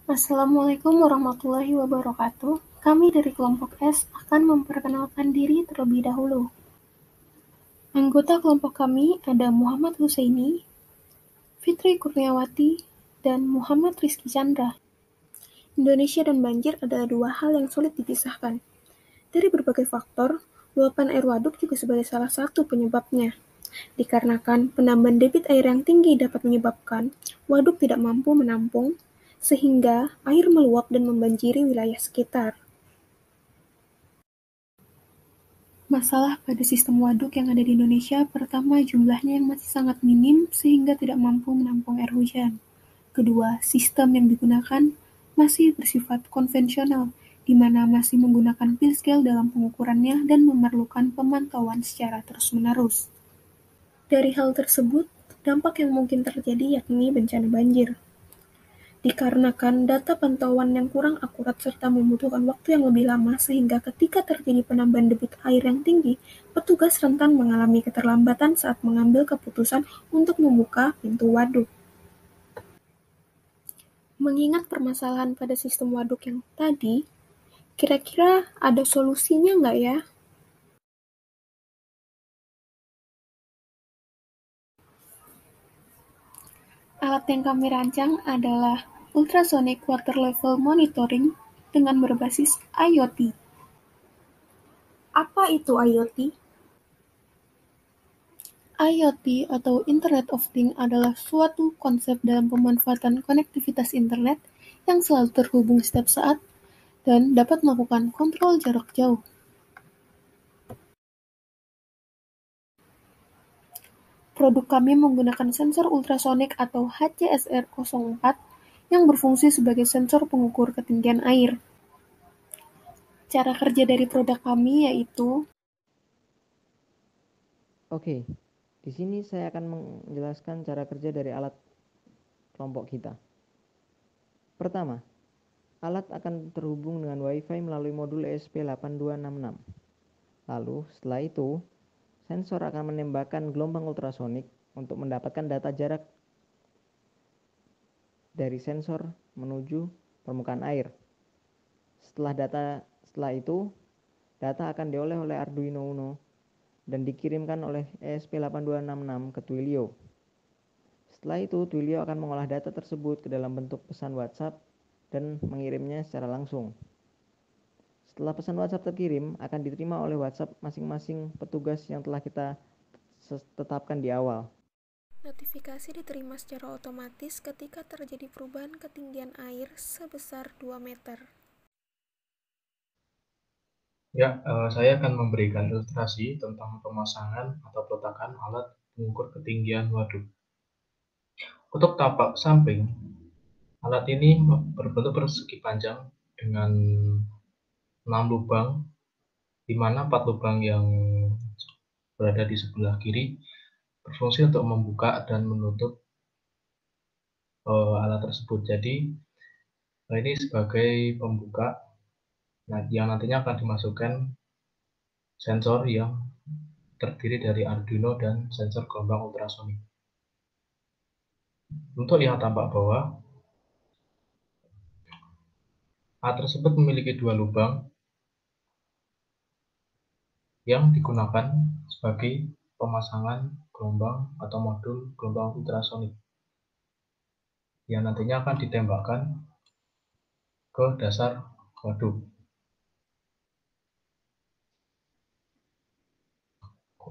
Assalamualaikum warahmatullahi wabarakatuh. Kami dari kelompok S akan memperkenalkan diri terlebih dahulu. Anggota kelompok kami ada Muhammad Husaini, Fitri Kurniawati, dan Muhammad Rizky Chandra. Indonesia dan banjir adalah dua hal yang sulit dipisahkan. Dari berbagai faktor, luapan air waduk juga sebagai salah satu penyebabnya. Dikarenakan penambahan debit air yang tinggi dapat menyebabkan waduk tidak mampu menampung, sehingga air meluap dan membanjiri wilayah sekitar. Masalah pada sistem waduk yang ada di Indonesia, pertama jumlahnya yang masih sangat minim sehingga tidak mampu menampung air hujan. Kedua, sistem yang digunakan masih bersifat konvensional, di mana masih menggunakan pin scale dalam pengukurannya dan memerlukan pemantauan secara terus-menerus. Dari hal tersebut, dampak yang mungkin terjadi yakni bencana banjir. Dikarenakan data pantauan yang kurang akurat serta membutuhkan waktu yang lebih lama sehingga ketika terjadi penambahan debit air yang tinggi, petugas rentan mengalami keterlambatan saat mengambil keputusan untuk membuka pintu waduk. Mengingat permasalahan pada sistem waduk yang tadi, kira-kira ada solusinya nggak ya? Alat yang kami rancang adalah Ultrasonic Water Level Monitoring dengan berbasis IoT. Apa itu IoT? IoT atau Internet of Things adalah suatu konsep dalam pemanfaatan konektivitas internet yang selalu terhubung setiap saat dan dapat melakukan kontrol jarak jauh. Produk kami menggunakan sensor ultrasonik atau HCSR04 yang berfungsi sebagai sensor pengukur ketinggian air. Cara kerja dari produk kami yaitu Oke, di sini saya akan menjelaskan cara kerja dari alat kelompok kita. Pertama, alat akan terhubung dengan Wi-Fi melalui modul ESP8266. Lalu, setelah itu, sensor akan menembakkan gelombang ultrasonik untuk mendapatkan data jarak dari sensor menuju permukaan air. Setelah itu, data akan diolah oleh Arduino Uno dan dikirimkan oleh ESP8266 ke Twilio. Setelah itu, Twilio akan mengolah data tersebut ke dalam bentuk pesan WhatsApp dan mengirimnya secara langsung. Setelah pesan WhatsApp terkirim, akan diterima oleh WhatsApp masing-masing petugas yang telah kita tetapkan di awal. notifikasi diterima secara otomatis ketika terjadi perubahan ketinggian air sebesar 2 meter. Ya, saya akan memberikan ilustrasi tentang pemasangan atau peletakan alat pengukur ketinggian waduk. Untuk tapak samping, alat ini berbentuk persegi panjang dengan 6 lubang, di mana 4 lubang yang berada di sebelah kiri berfungsi untuk membuka dan menutup alat tersebut. Jadi, ini sebagai pembuka yang nantinya akan dimasukkan sensor yang terdiri dari Arduino dan sensor gelombang ultrasonik. Untuk yang tampak bawah, alat tersebut memiliki 2 lubang yang digunakan sebagai pemasangan gelombang atau modul gelombang ultrasonik yang nantinya akan ditembakkan ke dasar waduk.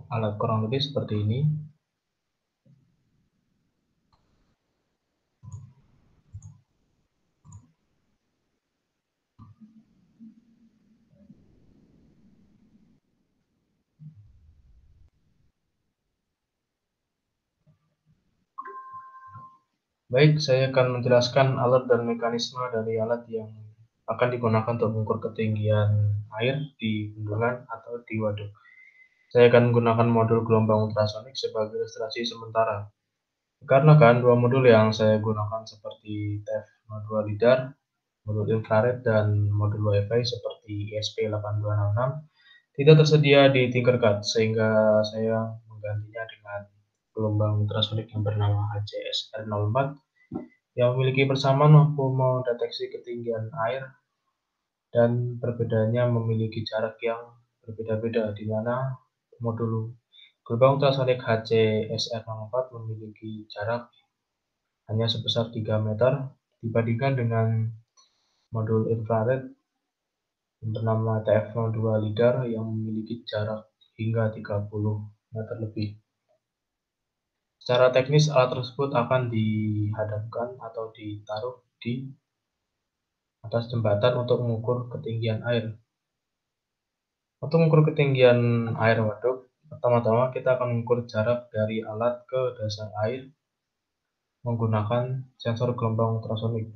Alat kurang lebih seperti ini. Baik, saya akan menjelaskan alat dan mekanisme dari alat yang akan digunakan untuk mengukur ketinggian air di bendungan atau di waduk. Saya akan menggunakan modul gelombang ultrasonik sebagai ilustrasi sementara. Karena kan dua modul yang saya gunakan seperti TF02 LIDAR, modul infrared, dan modul Wi-Fi seperti ESP8266 tidak tersedia di Tinkercad, sehingga saya menggantinya dengan gelombang ultrasonik yang bernama HCSR04 yang memiliki persamaan mampu mendeteksi ketinggian air dan perbedaannya memiliki jarak yang berbeda-beda, di mana modul gelombang ultrasonik HCSR04 memiliki jarak hanya sebesar 3 meter dibandingkan dengan modul infrared bernama TF02 LIDAR yang memiliki jarak hingga 30 meter lebih. Secara teknis, alat tersebut akan dihadapkan atau ditaruh di atas jembatan untuk mengukur ketinggian air. Untuk mengukur ketinggian air waduk, pertama-tama kita akan mengukur jarak dari alat ke dasar air menggunakan sensor gelombang ultrasonik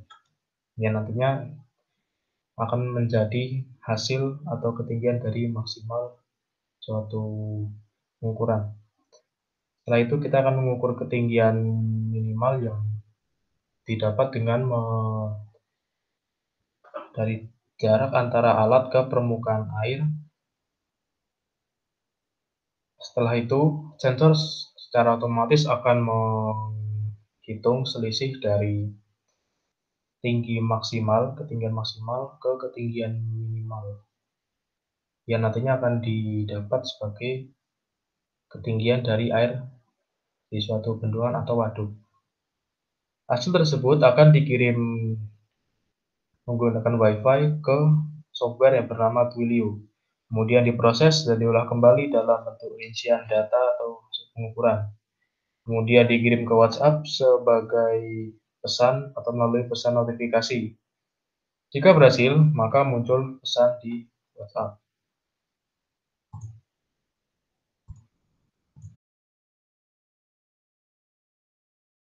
yang nantinya akan menjadi hasil atau ketinggian dari maksimal suatu pengukuran. Setelah itu kita akan mengukur ketinggian minimal yang didapat dengan dari jarak antara alat ke permukaan air. Setelah itu, sensor secara otomatis akan menghitung selisih dari ketinggian maksimal ke ketinggian minimal, yang nantinya akan didapat sebagai ketinggian dari air di suatu bendungan atau waduk. Hasil tersebut akan dikirim menggunakan Wi-Fi ke software yang bernama Twilio, kemudian diproses dan diolah kembali dalam bentuk rincian data atau pengukuran, kemudian dikirim ke WhatsApp sebagai pesan atau melalui pesan notifikasi. Jika berhasil, maka muncul pesan di WhatsApp.